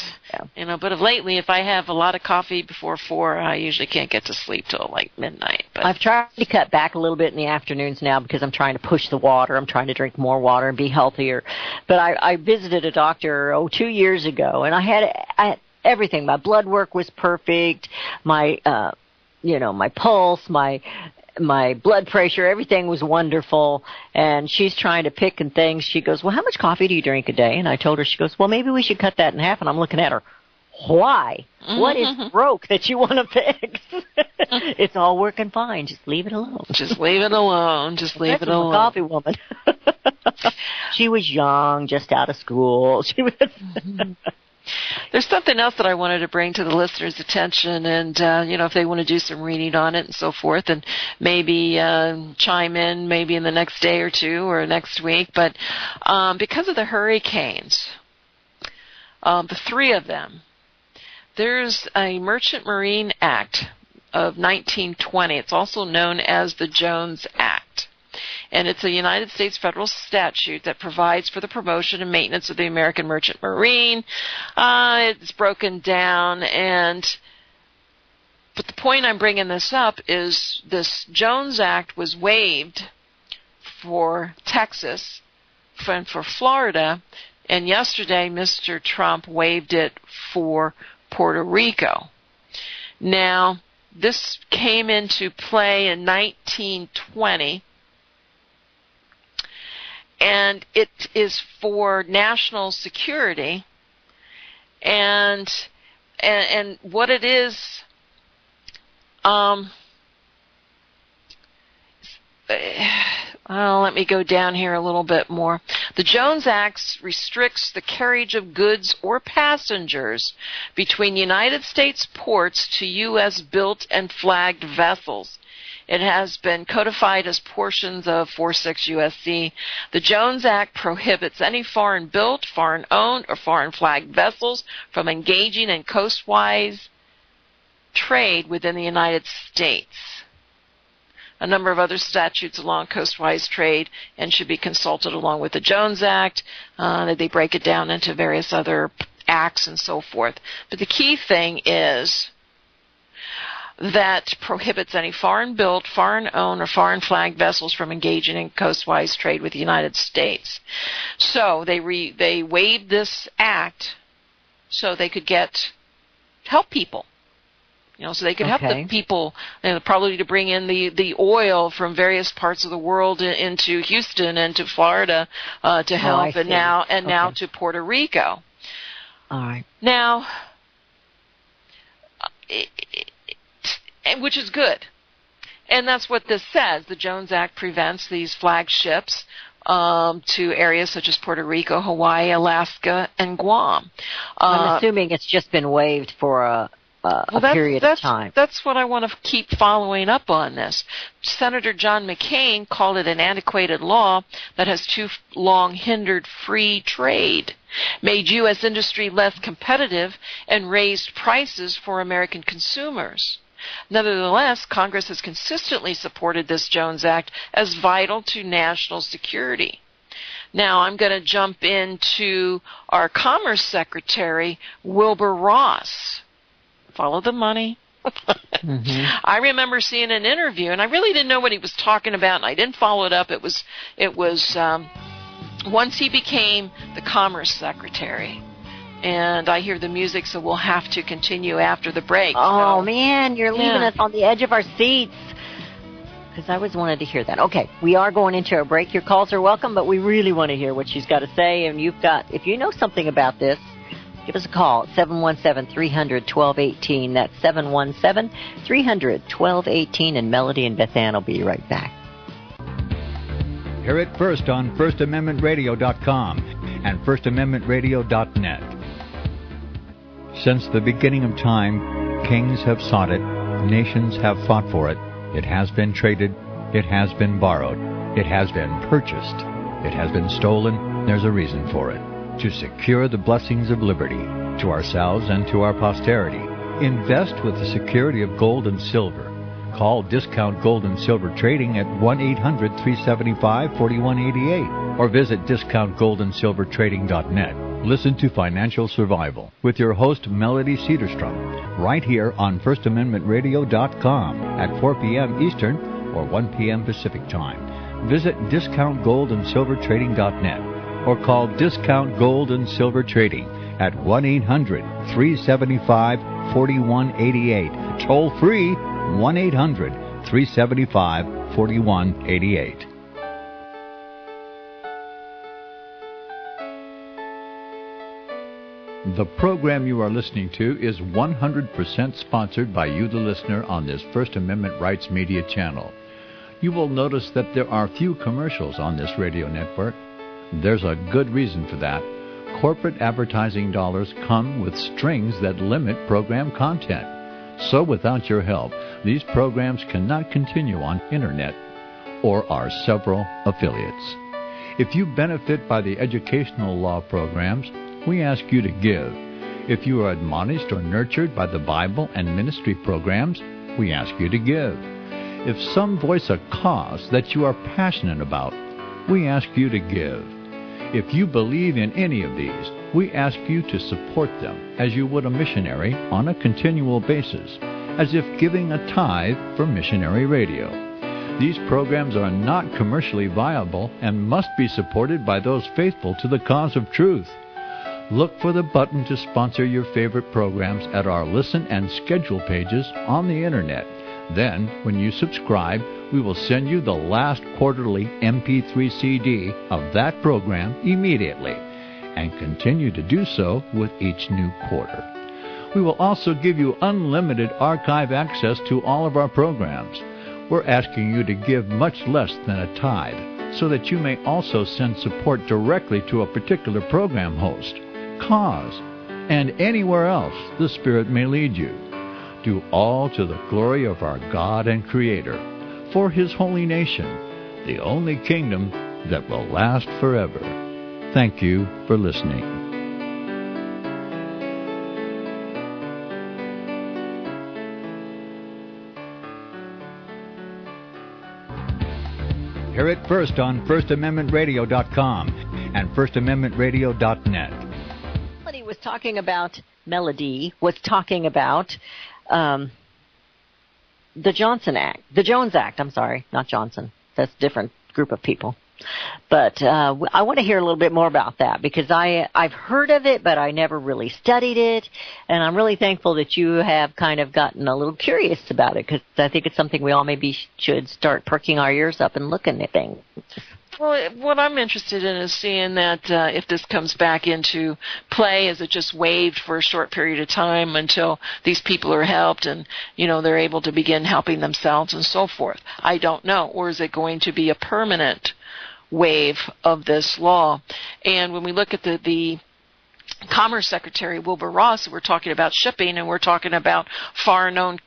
Yeah. But of lately, if I have a lot of coffee before 4, I usually can't get to sleep till like midnight. But I've tried to cut back a little bit in the afternoons now because I'm trying to push the water. I'm trying to drink more water and be healthier. But I visited a doctor 2 years ago, and I had everything. My blood work was perfect. My my pulse, my blood pressure, everything was wonderful. And she's trying to pick and things. She goes, well, how much coffee do you drink a day? And I told her, she goes, well, maybe we should cut that in half. And I'm looking at her. Why? Mm-hmm. What is broke that you want to fix? It's all working fine. Just leave it alone. Just leave it alone. Just leave it alone. Coffee woman. She was young, just out of school. She was... There's something else that I wanted to bring to the listeners' attention, and if they want to do some reading on it and so forth, and maybe chime in maybe in the next day or two or next week. But because of the hurricanes, the 3 of them, there's a Merchant Marine Act of 1920. It's also known as the Jones Act. And it's a United States federal statute that provides for the promotion and maintenance of the American Merchant Marine. It's broken down, but the point I'm bringing this up is this Jones Act was waived for Texas and for Florida, and yesterday Mr. Trump waived it for Puerto Rico. Now, this came into play in 1920, and it is for national security. And what it is, let me go down here a little bit more. The Jones Act restricts the carriage of goods or passengers between United States ports to U.S. built and flagged vessels. It has been codified as portions of 46 U.S.C. The Jones Act prohibits any foreign-built, foreign-owned, or foreign-flagged vessels from engaging in coastwise trade within the United States. A number of other statutes along coastwise trade and should be consulted along with the Jones Act. They break it down into various other acts and so forth. But the key thing is that prohibits any foreign-built, foreign-owned, or foreign-flagged vessels from engaging in coastwise trade with the United States. So they waived this act so they could help people. So they could help the people, probably to bring in the oil from various parts of the world into Houston and to Florida to help, now to Puerto Rico. All right. Now, which is good, and that's what this says. The Jones Act prevents these flagships to areas such as Puerto Rico, Hawaii, Alaska, and Guam. I'm assuming it's just been waived for a period of time. That's what I want to keep following up on this. Senator John McCain called it an antiquated law that has too long hindered free trade, made U.S. industry less competitive, and raised prices for American consumers. Nevertheless, Congress has consistently supported this Jones Act as vital to national security. Now, I'm going to jump into our Commerce Secretary, Wilbur Ross. Follow the money. I remember seeing an interview, and I really didn't know what he was talking about, and I didn't follow it up. It was once he became the Commerce Secretary. And I hear the music, so we'll have to continue after the break. Oh, man, you're leaving us on the edge of our seats. Because I always wanted to hear that. Okay, we are going into a break. Your calls are welcome, but we really want to hear what she's got to say. And if you know something about this, give us a call at 717-300-1218. That's 717-300-1218. And Melody and Beth Ann will be right back. Hear it first on FirstAmendmentRadio.com and FirstAmendmentRadio.net. Since the beginning of time, kings have sought it, nations have fought for it. It has been traded, it has been borrowed, it has been purchased, it has been stolen. There's a reason for it. To secure the blessings of liberty to ourselves and to our posterity. Invest with the security of gold and silver. Call Discount Gold and Silver Trading at 1-800-375-4188 or visit discountgoldandsilvertrading.net. Listen to Financial Survival with your host Melody Cedarstrom right here on FirstAmendmentRadio.com at 4 p.m. Eastern or 1 p.m. Pacific Time. Visit discountgoldandsilvertrading.net or call Discount Gold and Silver Trading at 1-800-375-4188. Toll free 1-800-375-4188. The program you are listening to is 100% sponsored by you, the listener, on this First Amendment Rights Media channel. You will notice that there are few commercials on this radio network. There's a good reason for that. Corporate advertising dollars come with strings that limit program content. So without your help, these programs cannot continue on Internet or our several affiliates. If you benefit by the educational law programs, we ask you to give. If you are admonished or nurtured by the Bible and ministry programs, we ask you to give. If some voice a cause that you are passionate about, we ask you to give. If you believe in any of these, we ask you to support them as you would a missionary on a continual basis, as if giving a tithe for missionary radio. These programs are not commercially viable and must be supported by those faithful to the cause of truth. Look for the button to sponsor your favorite programs at our listen and schedule pages on the Internet. Then, when you subscribe, we will send you the last quarterly MP3 CD of that program immediately, and continue to do so with each new quarter. We will also give you unlimited archive access to all of our programs. We're asking you to give much less than a tithe, so that you may also send support directly to a particular program host, cause, and anywhere else the Spirit may lead you. Do all to the glory of our God and Creator, for His holy nation, the only kingdom that will last forever. Thank you for listening. Hear it first on FirstAmendmentRadio.com and FirstAmendmentRadio.net. Melody was talking about the Jones Act. I'm sorry, not Johnson. That's a different group of people. But I want to hear a little bit more about that, because I've heard of it, but I never really studied it. And I'm really thankful that you have kind of gotten a little curious about it, because I think it's something we all maybe should start perking our ears up and looking at things. Well, what I'm interested in is seeing that if this comes back into play, is it just waived for a short period of time until these people are helped and, they're able to begin helping themselves and so forth. I don't know. Or is it going to be a permanent wave of this law? And when we look at the Commerce Secretary, Wilbur Ross, we're talking about shipping, and we're talking about foreign-owned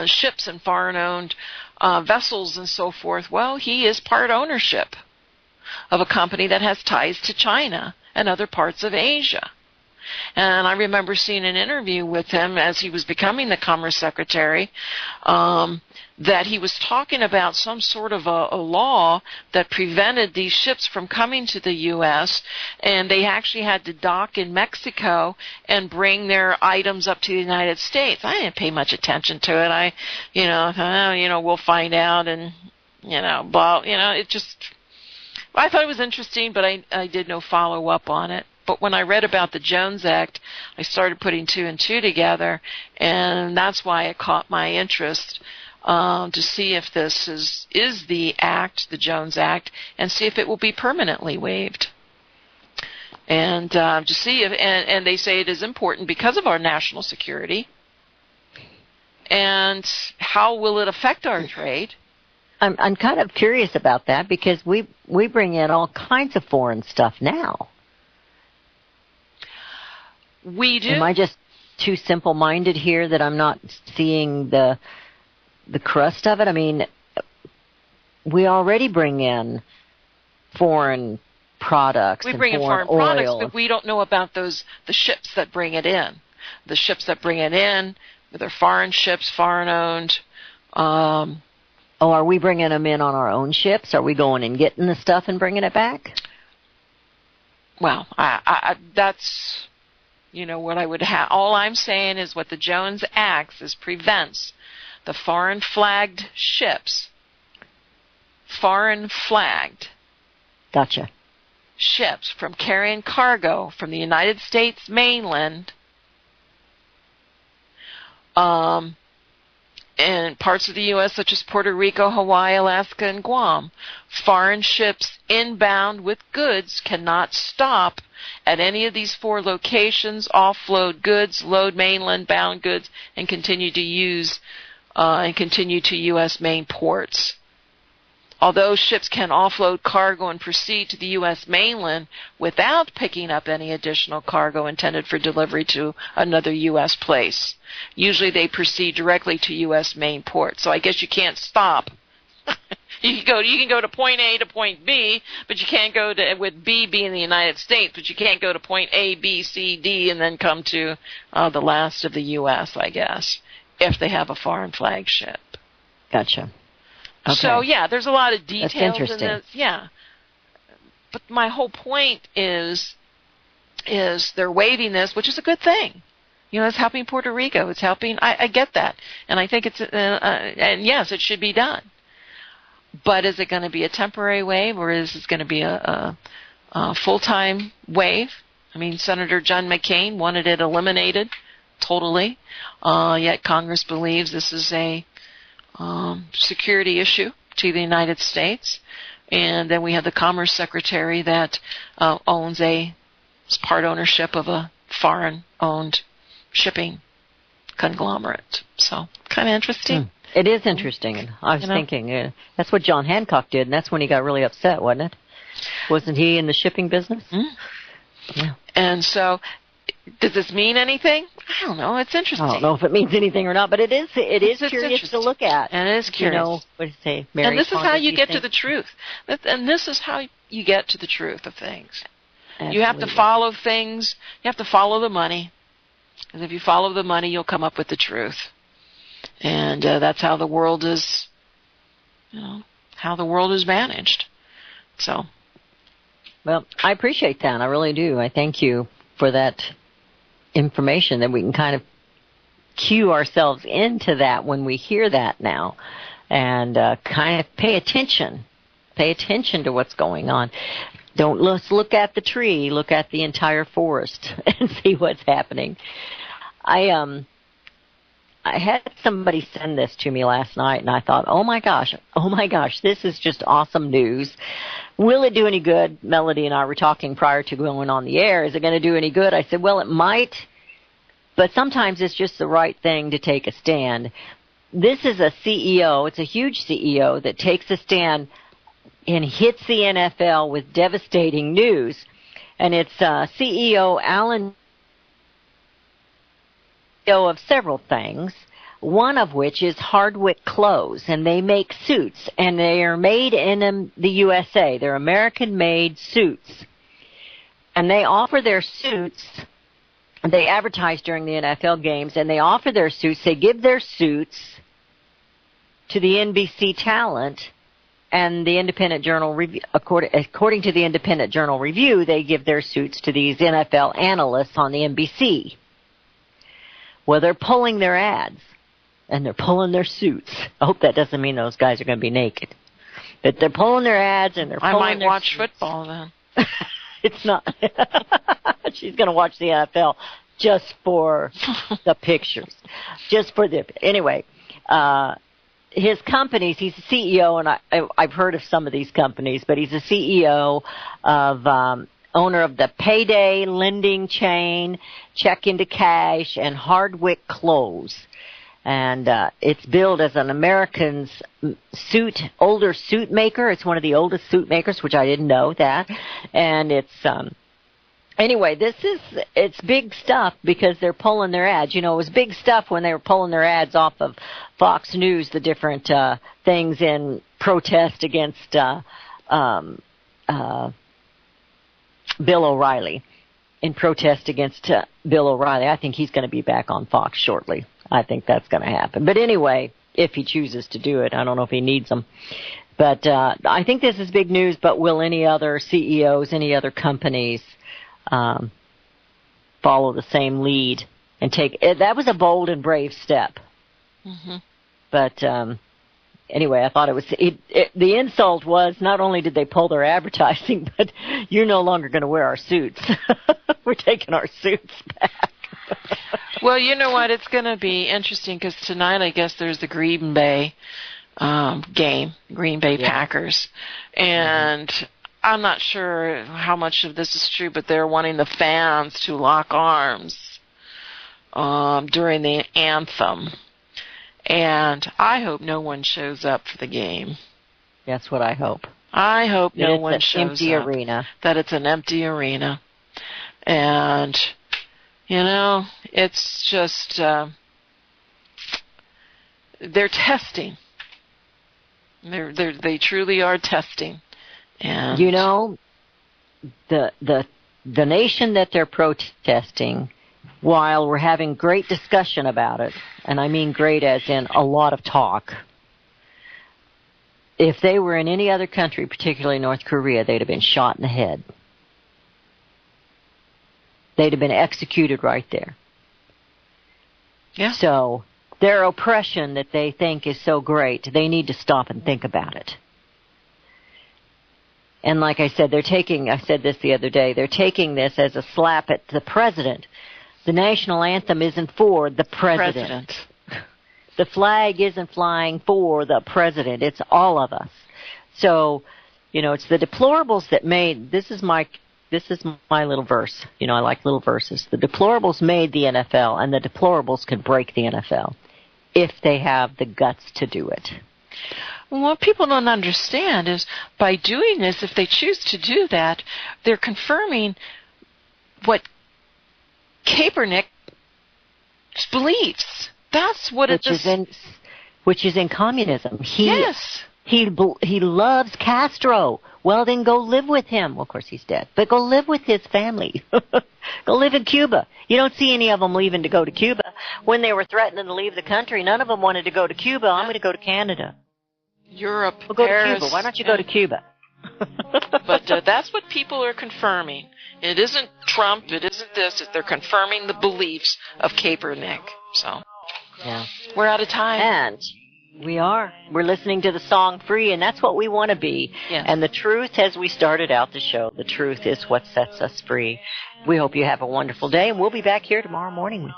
ships and foreign-owned vessels and so forth. Well, he is part ownership of a company that has ties to China and other parts of Asia. And I remember seeing an interview with him as he was becoming the Commerce Secretary, that he was talking about some sort of a law that prevented these ships from coming to the U.S., and they actually had to dock in Mexico and bring their items up to the United States. I didn't pay much attention to it. We'll find out, and, it just... I thought it was interesting, but I did no follow-up on it. But when I read about the Jones Act, I started putting two and two together, and that's why it caught my interest, to see if this is the act, the Jones Act, and see if it will be permanently waived. And to see if, and they say it is important because of our national security. And how will it affect our trade? I'm kind of curious about that, because we bring in all kinds of foreign stuff now. We do. Am I just too simple-minded here that I'm not seeing the crust of it? I mean, we already bring in foreign products. We bring in foreign products, but we don't know about the ships that bring it in. The ships that bring it in, they're foreign ships, foreign-owned. Are we bringing them in on our own ships? Are we going and getting the stuff and bringing it back? Well, that's, what I would have. All I'm saying is what the Jones Act prevents the foreign-flagged ships, Gotcha. ships from carrying cargo from the United States mainland, and parts of the U.S. such as Puerto Rico, Hawaii, Alaska, and Guam. Foreign ships inbound with goods cannot stop at any of these four locations, offload goods, load mainland-bound goods, and continue to U.S. main ports. Although ships can offload cargo and proceed to the U.S. mainland without picking up any additional cargo intended for delivery to another U.S. place. Usually they proceed directly to U.S. main port. So I guess you can't stop. You can go to point A to point B, but you can't go to, with B being the United States, but you can't go to point A, B, C, D, and then come to the last of the U.S., I guess, if they have a foreign flag ship. Gotcha. Okay. So, yeah, there's a lot of details. That's interesting. In this. Yeah. But my whole point is they're waiving this, which is a good thing. It's helping Puerto Rico. It's helping. I get that. And I think it's, and yes, it should be done. But is it going to be a temporary wave, or is it going to be a full-time wave? I mean, Senator John McCain wanted it eliminated totally, yet Congress believes this is a security issue to the United States. And then we have the Commerce Secretary that owns part ownership of a foreign-owned shipping conglomerate. So, kind of interesting. It is interesting. I was thinking, that's what John Hancock did, and that's when he got really upset, wasn't it? Wasn't he in the shipping business? Yeah. And so, does this mean anything? I don't know. It's interesting. I don't know if it means anything or not, but it is curious to look at. And it is curious. What do you say, Mary? And this is how you get to the truth. And this is how you get to the truth of things. Absolutely. You have to follow things. You have to follow the money. Because if you follow the money, you'll come up with the truth. And that's how the world is, managed. So. Well, I appreciate that. I really do. I thank you for that information, that we can kind of cue ourselves into that when we hear that now, and kind of pay attention to what's going on. Don't just look at the tree, look at the entire forest and see what's happening. I had somebody send this to me last night, and I thought, oh my gosh, this is just awesome news. Will it do any good? Melody and I were talking prior to going on the air. Is it going to do any good? I said, well, it might, but sometimes it's just the right thing to take a stand. This is a CEO, it's a huge CEO that takes a stand and hits the NFL with devastating news. And it's CEO Alan of several things, one of which is Hardwick Clothes, and they make suits, and they are made in the USA. They're American-made suits. And they offer their suits, they advertise during the NFL games, and they offer their suits, they give their suits to the NBC talent, and the Independent Journal Review, according to the Independent Journal Review, they give their suits to these NFL analysts on the NBC. Well, they're pulling their ads, and they're pulling their suits. I hope that doesn't mean those guys are going to be naked. But they're pulling their ads, and they're pulling their suits. I might watch football then. It's not. She's going to watch the NFL just for the pictures. Anyway, his companies, he's a CEO, and I've heard of some of these companies, but he's a CEO of owner of the Payday lending chain, Check into Cash, and Hardwick Clothes. And it's billed as an American's older suit maker. It's one of the oldest suit makers, which I didn't know that. And it's anyway, it's big stuff because they're pulling their ads. It was big stuff when they were pulling their ads off of Fox News, the different things in protest against Bill O'Reilly. In protest against Bill O'Reilly. I think he's going to be back on Fox shortly. I think that's going to happen. But anyway, if he chooses to do it, I don't know if he needs them. But I think this is big news, but will any other CEOs, any other companies follow the same lead and take it? That was a bold and brave step. Mm-hmm. But anyway, I thought the insult was not only did they pull their advertising, but you're no longer going to wear our suits. We're taking our suits back. Well, you know what? It's going to be interesting because tonight, I guess, there's the Green Bay game, Green Bay Packers. And I'm not sure how much of this is true, but they're wanting the fans to lock arms during the anthem. And I hope no one shows up for the game. That's what I hope. I hope no one shows up. Empty arena. That it's an empty arena. And, it's just, they're testing. They truly are testing. And the nation that they're protesting, while we're having great discussion about it, and I mean great as in a lot of talk, if they were in any other country, particularly North Korea, they'd have been shot in the head. They'd have been executed right there. Yeah. So their oppression that they think is so great, they need to stop and think about it. And like I said, I said this the other day, they're taking this as a slap at the president. The national anthem isn't for the president. The flag isn't flying for the president. It's all of us. So, it's the deplorables that made, this is my little verse. I like little verses. The deplorables made the NFL, and the deplorables can break the NFL if they have the guts to do it. Well, what people don't understand is by doing this, if they choose to do that, they're confirming what Kaepernick's beliefs. That's what it is. Which is in communism. Yes. He loves Castro. Well, then go live with him. Well, of course, he's dead. But go live with his family. Go live in Cuba. You don't see any of them leaving to go to Cuba. When they were threatening to leave the country, none of them wanted to go to Cuba. I'm going to go to Canada. Europe, we'll go Paris, to Cuba. Why don't you go to Cuba? But that's what people are confirming. It isn't Trump. It isn't this. They're confirming the beliefs of Kaepernick. So, yeah, we're out of time. And we are. We're listening to the song Free, and that's what we want to be. Yes. And the truth, as we started out the show, the truth is what sets us free. We hope you have a wonderful day, and we'll be back here tomorrow morning with you.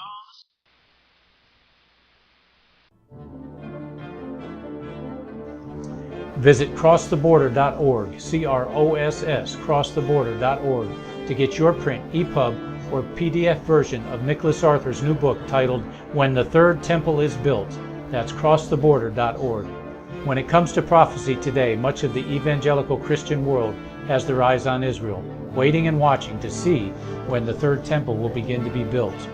Visit crosstheborder.org, CROSS, crosstheborder.org, to get your print, EPUB, or PDF version of Nicholas Arthur's new book titled When the Third Temple is Built. That's crosstheborder.org. When it comes to prophecy today, much of the evangelical Christian world has their eyes on Israel, waiting and watching to see when the third temple will begin to be built.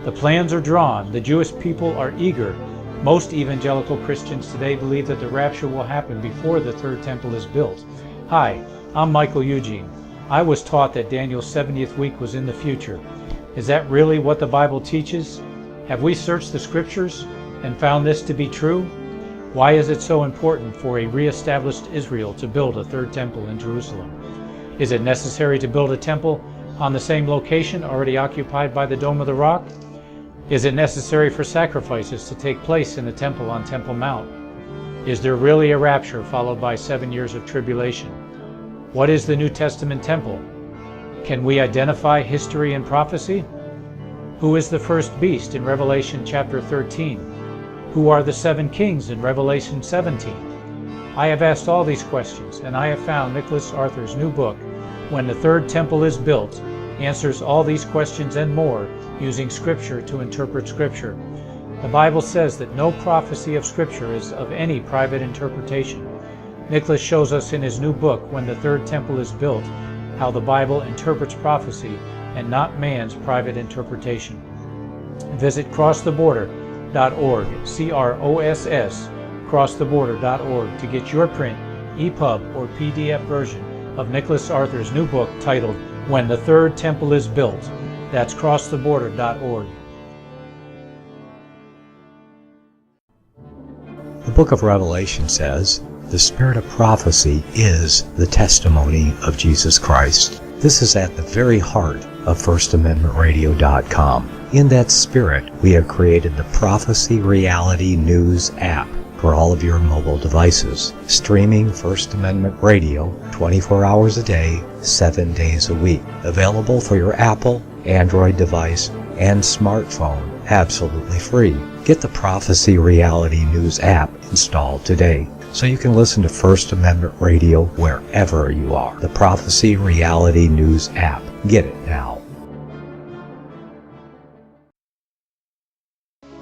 The plans are drawn. The Jewish people are eager. Most evangelical Christians today believe that the rapture will happen before the third temple is built. Hi, I'm Michael Eugene. I was taught that Daniel's 70th week was in the future. Is that really what the Bible teaches? Have we searched the scriptures and found this to be true? Why is it so important for a re-established Israel to build a third temple in Jerusalem? Is it necessary to build a temple on the same location already occupied by the Dome of the Rock? Is it necessary for sacrifices to take place in the temple on Temple Mount? Is there really a rapture followed by 7 years of tribulation? What is the New Testament temple? Can we identify history and prophecy? Who is the first beast in Revelation chapter 13? Who are the 7 kings in Revelation 17? I have asked all these questions, and I have found Nicholas Arthur's new book, When the Third Temple is Built, answers all these questions and more using Scripture to interpret Scripture. The Bible says that no prophecy of Scripture is of any private interpretation. Nicholas shows us in his new book, When the Third Temple is Built, how the Bible interprets prophecy and not man's private interpretation. Visit crosstheborder.org, CROSS, crosstheborder.org, to get your print, EPUB, or PDF version of Nicholas Arthur's new book titled When the Third Temple is Built. That's crosstheborder.org. The book of Revelation says, the spirit of prophecy is the testimony of Jesus Christ. This is at the very heart of FirstAmendmentRadio.com. In that spirit, we have created the Prophecy Reality News app for all of your mobile devices, streaming First Amendment Radio 24 hours a day, 7 days a week. Available for your Apple, Android device, and smartphone, absolutely free. Get the Prophecy Reality News app installed today so you can listen to First Amendment Radio wherever you are. The Prophecy Reality News app. Get it now.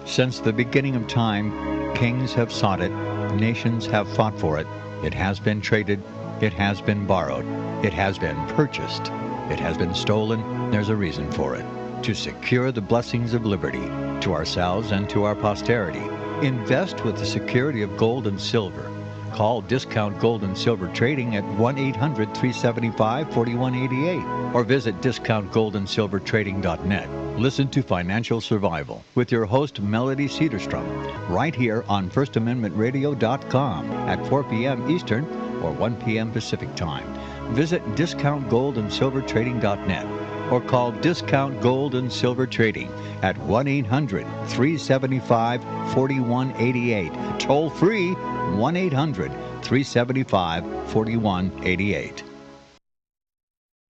Since the beginning of time, kings have sought it, nations have fought for it. It has been traded, it has been borrowed, it has been purchased, it has been stolen. There's a reason for it. To secure the blessings of liberty to ourselves and to our posterity. Invest with the security of gold and silver. Call Discount Gold and Silver Trading at 1-800-375-4188 or visit discountgoldandsilvertrading.net. Listen to Financial Survival with your host Melody Cedarstrom right here on FirstAmendmentRadio.com at 4 p.m. Eastern or 1 p.m. Pacific Time. Visit discountgoldandsilvertrading.net or call Discount Gold and Silver Trading at 1-800-375-4188. Toll free 1-800-375-4188.